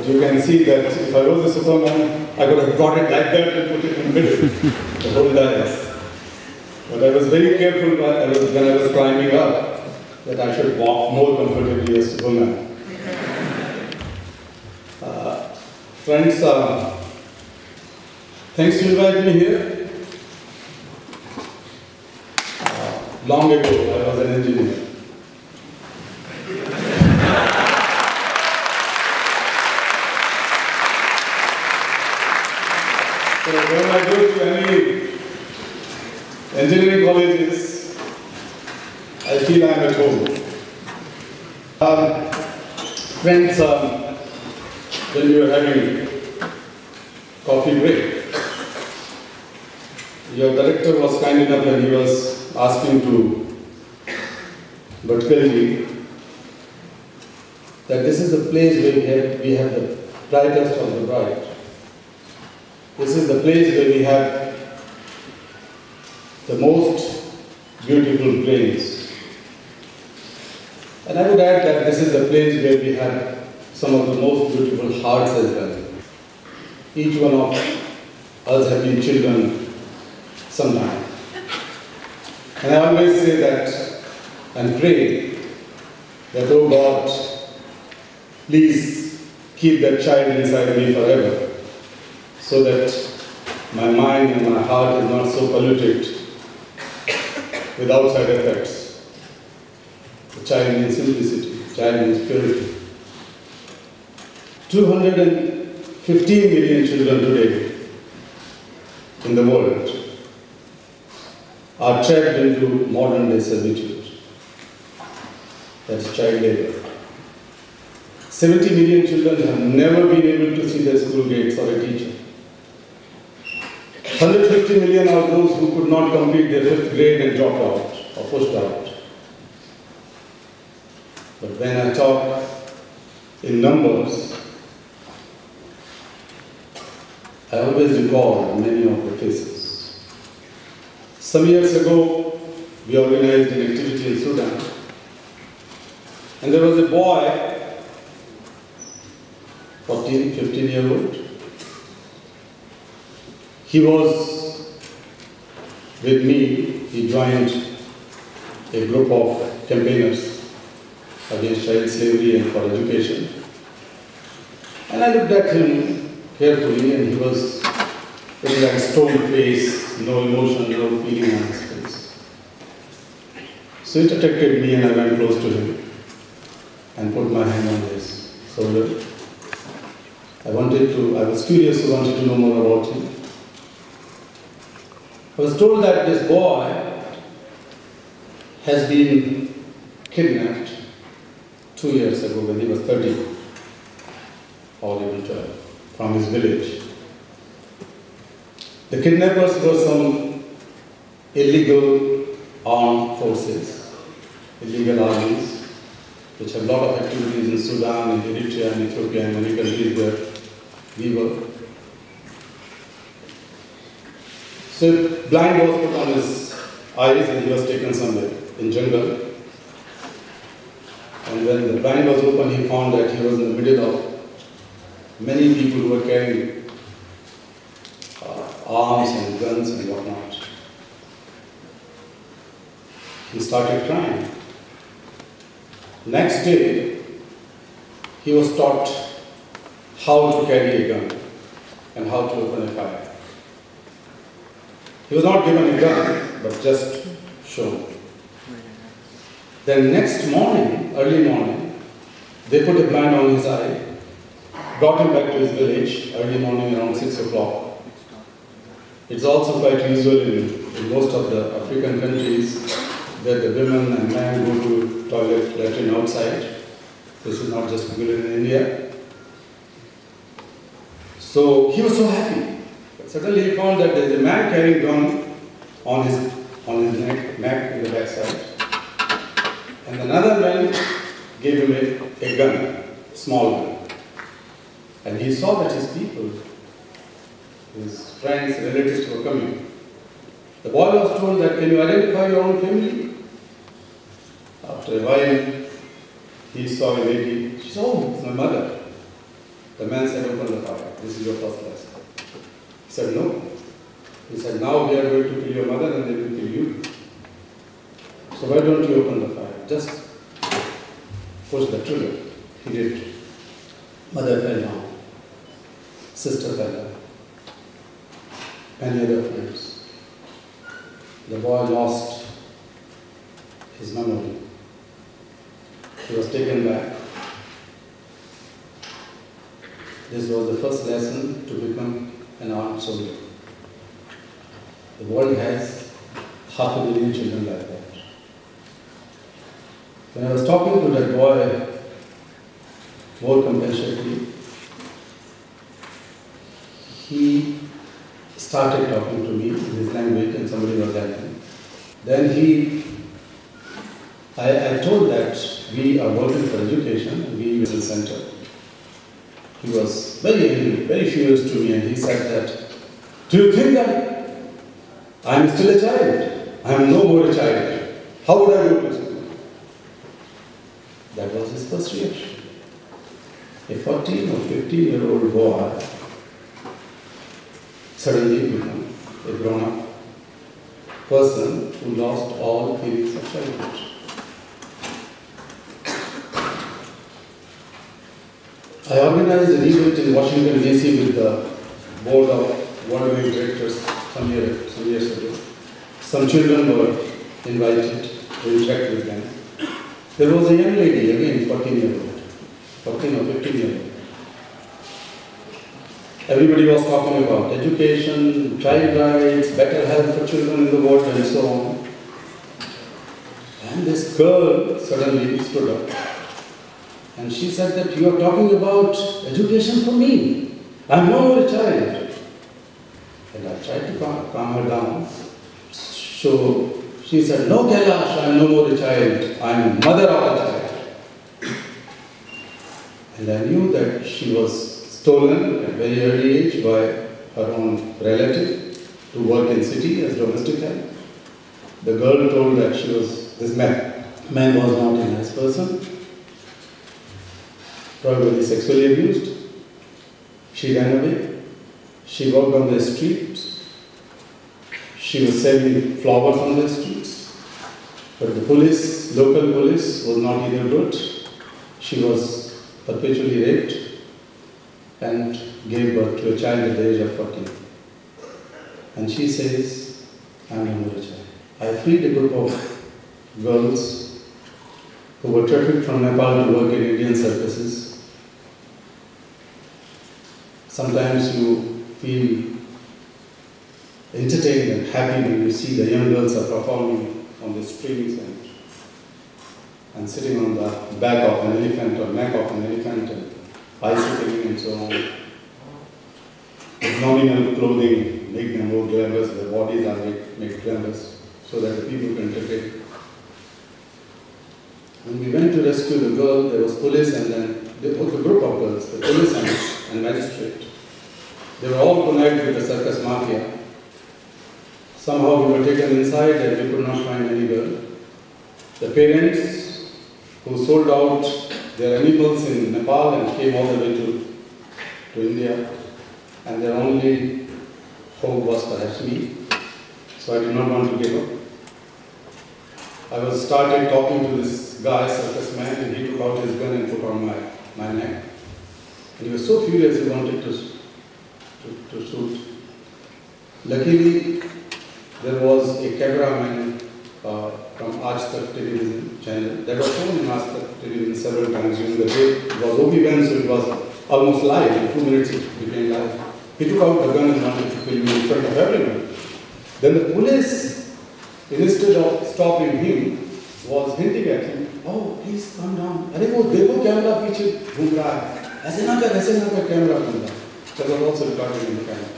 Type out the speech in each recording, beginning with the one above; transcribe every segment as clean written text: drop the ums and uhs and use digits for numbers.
But you can see that if I was a Superman, I could have brought it like that and put it in the middle, the whole dais. But I was very careful when I was climbing up that I should walk more comfortably as Superman. Friends, thanks to invite me here. Long ago, I was an engineer. So when I go to any engineering colleges, I feel I'm at home. Friends, when we were having coffee break, your director was kind enough and he was asking to Bhatkalji that this is the place where we have the brightest of the bright. This is the place where we have the most beautiful brains. And I would add that this is the place where we have some of the most beautiful hearts as well. Each one of us have been children sometime. And I always say that and pray that, oh God, please keep that child inside me forever, so that my mind and my heart is not so polluted with outside effects. The child means simplicity, the child means purity. 215 million children today in the world are trapped into modern day servitude. That's child labor. 70 million children have never been able to see their school gates or a teacher. 150 million are those who could not complete their 5th grade and dropped out or pushed out. But when I talk in numbers, I always recall many of the faces. Some years ago, we organized an activity in Sudan, and there was a boy, 14, 15-year-old. He was with me. He joined a group of campaigners against child slavery and for education. And I looked at him carefully, and he was with that stone face, no emotion, no feeling on his face. So it attracted me, and I went close to him and put my hand on his shoulder. I was curious, I wanted to know more about him. I was told that this boy has been kidnapped 2 years ago when he was 13, horrible child, from his village. The kidnappers were some illegal armed forces, illegal armies, which have a lot of activities in Sudan, and Eritrea, and Ethiopia, and many countries where we were. So blind was put on his eyes, and he was taken somewhere in jungle. And when the blind was open, he found that he was in the middle of many people who were carrying arms and guns and whatnot. He started crying. Next day, he was taught how to carry a gun and how to open a fire. He was not given a gun, but just shown. Then next morning, early morning, they put a blind on his eye, brought him back to his village, early morning around 6 o'clock. It's also quite usual in most of the African countries that the women and men go to toilet, latrine outside. This is not just good in India. So he was so happy. But suddenly he found that there is a man carrying a gun on his neck in the backside. And another man gave him a gun, small gun. And he saw that his people, his friends, relatives were coming. The boy was told that, can you identify your own family? After a while, he saw a lady. She said, oh, it's my mother. The man said, open the fire. This is your first lesson. He said, no. He said, now we are going to kill your mother and they will kill you. So why don't you open the fire? Just push the trigger. He did. Mother fell down. Sister fell down. Many other friends. The boy lost his memory. He was taken back. This was the first lesson to become an armed soldier. The world has 500 million children like that. When I was talking to that boy more compassionately, he started talking to me in his language and somebody was helping. Then I told that we are working for education and we will center. He was very angry, very furious to me, and he said that, do you think that I am still a child? I am no more a child. How would I go to school? That was his first reaction. A 14 or 15-year-old boy suddenly became a grown-up person who lost all feelings of childhood. I organized an event in Washington, D.C. with the board of worldwide directors some years ago. Some children were invited to interact with them. There was a young lady, again 14-year-old, 14 or 15-year-old. Everybody was talking about education, child rights, better health for children in the world, and so on. And this girl suddenly stood up. And she said that you are talking about education for me. I am no more a child. And I tried to calm her down. So she said, no Kailash, I am no more a child. I am mother of a child. And I knew that she was stolen at a very early age by her own relative to work in city as domestic help. The girl told that this man was not a nice person, probably sexually abused. She ran away. She walked on the streets. She was selling flowers on the streets. But the police, local police, was not either good. She was perpetually raped and gave birth to a child at the age of 14. And she says, I am no more a child. I freed a group of girls who were trafficked from Nepal to work in Indian circuses. Sometimes you feel entertained and happy when you see the young girls are performing on the streets and sitting on the back of an elephant or neck of an elephant and bicycling and so on. With nominal clothing make them more glamorous, their bodies are made glamorous so that the people can entertain. When we went to rescue the girl, there was police and then the group of girls, the police and magistrate. They were all connected with the circus mafia. Somehow we were taken inside and we could not find any girl. The parents who sold out their animals in Nepal and came all the way to India, and their only hope was perhaps me. So I did not want to give up. I started talking to this guy, circus man, and he took out his gun and put on my neck. And he was so furious he wanted to shoot. Luckily, there was a cameraman from TEDx television channel that was shown in TEDx television several times during the day. It was open, so it was almost live. In 2 minutes it became live. He took out the gun and wanted to kill me in front of everyone. Then the police, instead of stopping him, was hinting at him, oh, please calm down. अरे वो देखो camera पीछे घूम रहा है. ऐसे ना कर कैमरा घूम रहा है. That was also recorded in the camera.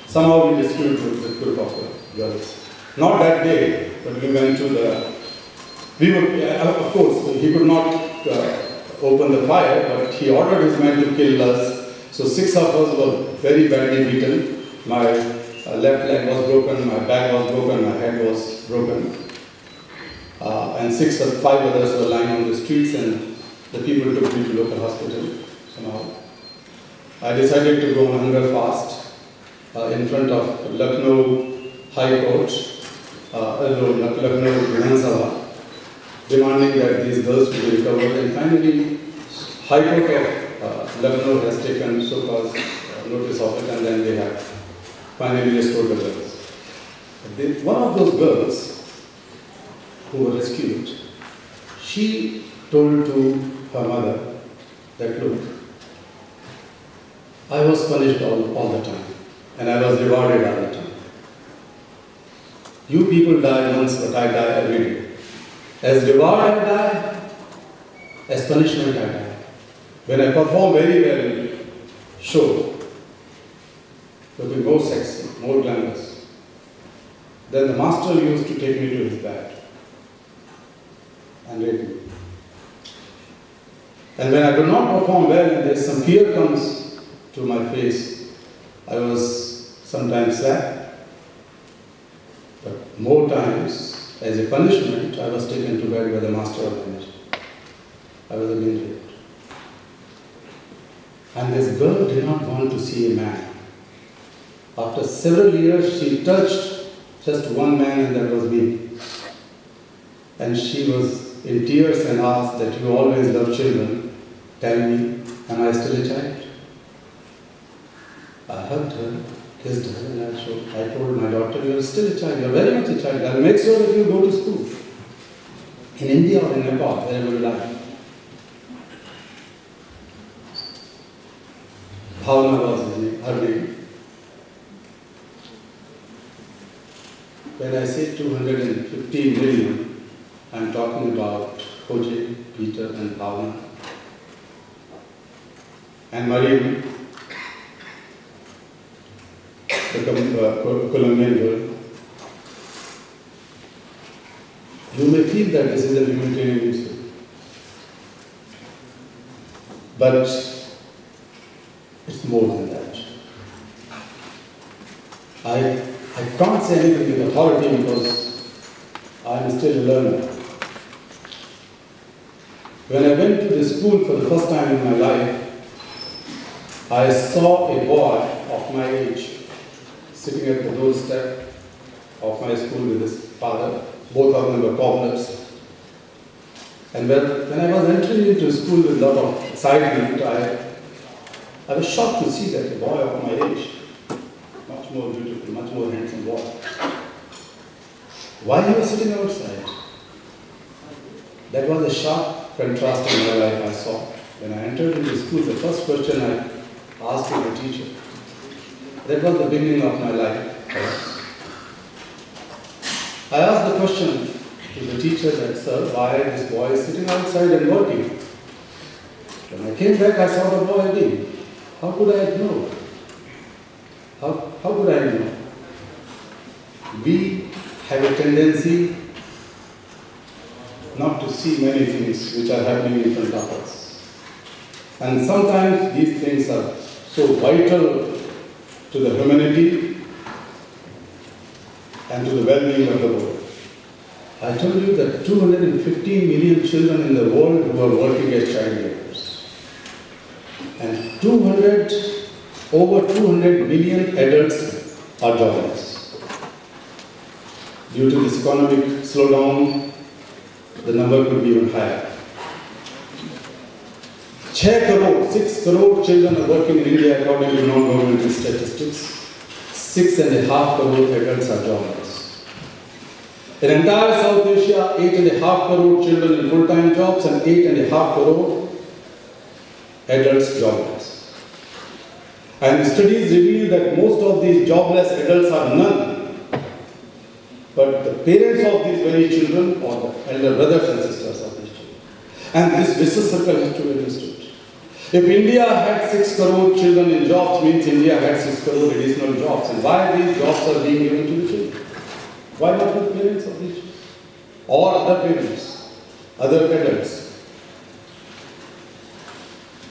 Somehow we rescued the group of girls. Not that day, but we went to of course, he could not open the fire, but he ordered his men to kill us. So 6 of us were very badly beaten. My left leg was broken, my back was broken, my head was broken. And 5 others were lying on the streets, and the people took me to local hospital somehow. I decided to go on hunger fast in front of Lucknow High Court, Lucknow Vidhan Sabha, demanding that these girls be recovered. And finally, High Court of Lucknow has taken so-called notice of it, and then they have finally restored the girls. One of those girls who were rescued, she told to her mother that, look, I was punished all the time, and I was rewarded all the time. You people die once, but I die every day. As reward I die, as punishment I die. When I perform very well in show, looking more sexy, more glamorous, then the master used to take me to his bed and rape me. And when I do not perform well and there's some fear comes to my face, I was sometimes slapped, but more times, as a punishment, I was taken to bed by the master of the nation. I was again raped. And this girl did not want to see a man. After several years, she touched just one man, and that was me. And she was in tears and asked that you always love children. Tell me, am I still a child? I hugged her, kissed her, and I told my daughter, you are still a child, you are very much a child. I'll make sure that you go to school. In India or in Nepal, wherever you like. Bhavna was her name. When I say 250 million, I am talking about Koji, Peter and Bhavna and Mariam, the Colombian girl. You may feel that this is a humanitarian issue, but it's more than that. I can't say anything with authority because I am still a learner. When I went to the school for the first time in my life, I saw a boy of my age sitting at the doorstep of my school with his father. Both of them were cobblers. And when I was entering into school with a lot of excitement, I was shocked to see that a boy of my age, much more beautiful, much more handsome boy, why he was sitting outside. That was a sharp contrast in my life I saw. When I entered into school, the first question I asked to the teacher, that was the beginning of my life. I asked the question to the teacher that, sir, why this boy is sitting outside and working? When I came back, I saw the boy again. How could I know? How could I know? We have a tendency not to see many things which are happening in front of us. And sometimes these things are so vital to the humanity and to the well-being of the world. I told you that 215 million children in the world who are working as child laborers. And over 200 million adults are jobless. Due to this economic slowdown, the number could be even higher. 6 crore children are working in India according to non-governmental statistics. 6.5 crore adults are jobless. In entire South Asia, 8.5 crore children in full-time jobs and 8.5 crore adults jobless. And studies reveal that most of these jobless adults are none but the parents of these very children or the elder brothers and sisters of these children. And this vicious circle has to be understood. If India had 6 crore children in jobs, means India had 6 crore additional jobs. And why these jobs are being given to the children? Why not the parents of these children? Or other parents, other adults?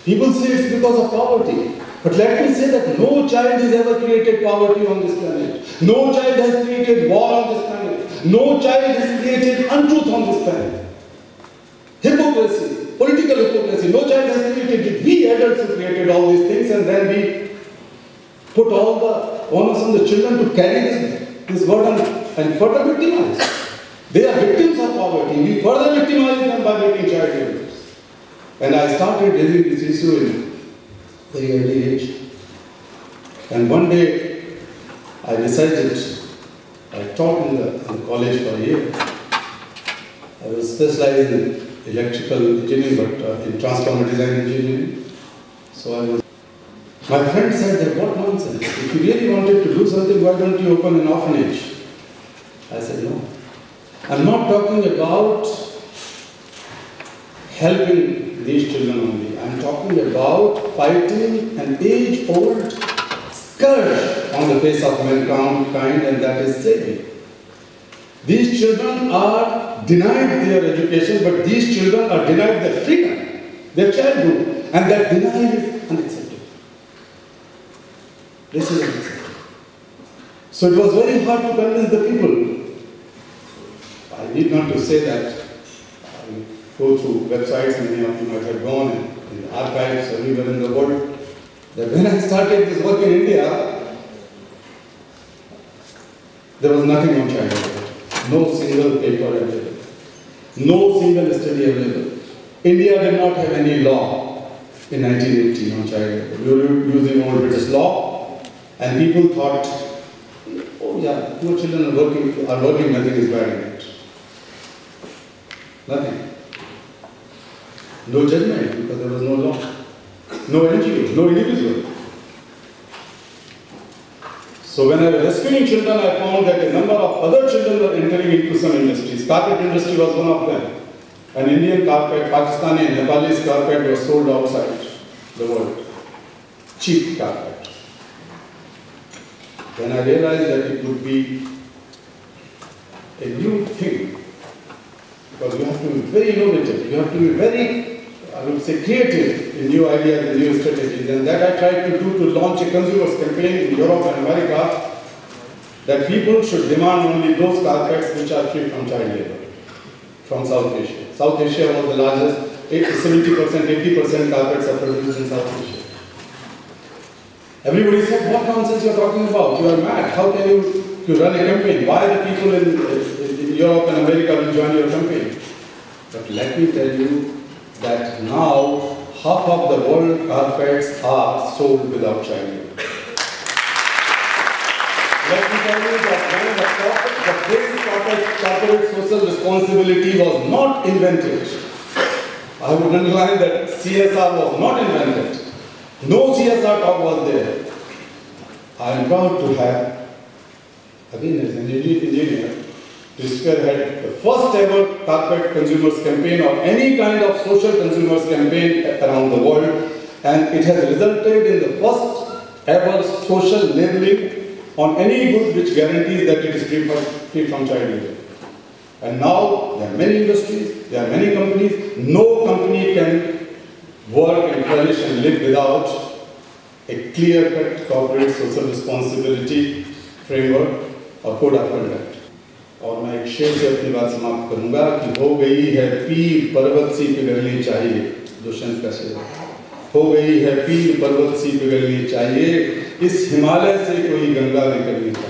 People say it's because of poverty. But let me say that no child has ever created poverty on this planet. No child has created war on this planet. No child has created untruth on this planet. Hypocrisy, political hypocrisy, no child has created it. We We adults who created all these things, and then we put all the onus on the children to carry this burden and further victimize. They are victims of poverty. We further victimize them by making child laborers. And I started raising this issue in very early age. And one day, I decided, I taught in the college for a year. I was specialized in electrical engineering, but in transformer design engineering. So my friend said that, what nonsense. If you really wanted to do something, why don't you open an orphanage? I said, no. I'm not talking about helping these children only. I'm talking about fighting an age-old scourge on the face of mankind, and that is slavery. These children are denied their education, but these children are denied their freedom, their childhood, and that denial is unacceptable. This is unacceptable. So it was very hard to convince the people. I need not to say that I go through websites, many of you might have gone, in the archives everywhere in the world, that when I started this work in India, there was nothing on child labor. No single paper available. No single study available. India did not have any law in 1980 on child labor. We were using old British law, and people thought, oh yeah, poor children are working, nothing is bad in it. Nothing. No judgment, because there was no law. No NGO, no individual. So when I was rescuing children, I found that a number of other children were entering into some industries. Carpet industry was one of them. An Indian carpet, Pakistani and Nepalese carpet was sold outside the world. Cheap carpet. Then I realized that it would be a new thing. Because you have to be very innovative, you have to be very, I would say, creative in new ideas and new strategies. And that I tried to do to launch a consumers campaign in Europe and America, that people should demand only those carpets which are free from child labor, from South Asia. South Asia was the largest, 70%, 80% carpets are produced in South Asia. Everybody said, what nonsense you are talking about? You are mad. How can you run a campaign? Why the people in Europe and America will join your campaign? But let me tell you that now half of the world carpets are sold without child labor. Let me tell you that when the corporate social responsibility was not invented, I would underline that CSR was not invented. No CSR talk was there. I am proud to have, again as an engineer, to spearhead the first ever carpet consumers campaign or any kind of social consumers campaign around the world, and it has resulted in the first ever social labeling on any good which guarantees that it is free from child labor. And now there are many industries, there are many companies. No company can work and flourish and live without a clear-cut corporate social responsibility framework or code of conduct. और मैं एक शेर से अपनी बात समाप्त करूंगा कि हो गई है पीर पर्वत सी पिघलनी चाहिए, दुष्यंत का शेर। हो गई है पीर पर्वत सी पिघलनी चाहिए, इस हिमालय से कोई गंगा निकलनी चाहिए।